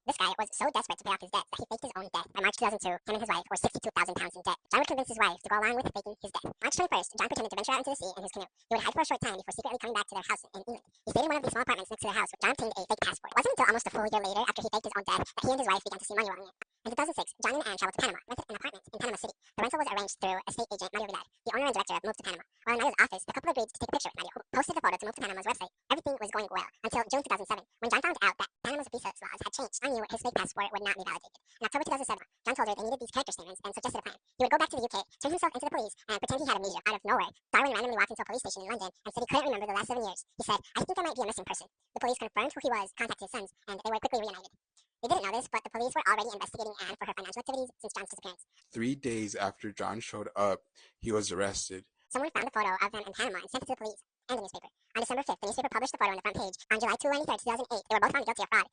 This guy was so desperate to pay off his debts that he faked his own death. By March 2002, him and his wife were 62,000 pounds in debt. John would convince his wife to go along with faking his death. March 21st, John pretended to venture out into the sea in his canoe. He would hide for a short time before secretly coming back to their house in England. He stayed in one of these small apartments next to their house where John obtained a fake passport. It wasn't until almost a full year later, after he faked his own death, that he and his wife began to see money rolling in. In 2006, John and Anne traveled to Panama, rented an apartment in Panama City. The rental was arranged through estate agent Mario Vidal, the owner and director of Move to Panama. While in Mario's office, the couple agreed to take a picture with Mario, who posted the photo to Move to Panama's website. Everything was going well until June 2007, when John found out that Panama's visa laws had changed. John knew his fake passport would not be validated. In October 2007, John told her they needed these character statements and suggested a plan. He would go back to the UK, turn himself into the police, and pretend he had amnesia. Out of nowhere, Darwin randomly walked into a police station in London and said he couldn't remember the last 7 years. He said, "I think I might be a missing person." The police confirmed who he was, contacted his sons, and they were quickly reunited. They didn't know this, but the police were already investigating Anne for her financial activities since John's disappearance. 3 days after John showed up, he was arrested. Someone found a photo of them in Panama and sent it to the police and the newspaper. On December 5th, the newspaper published the photo on the front page. On July 23rd, 2008, they were both found guilty of fraud.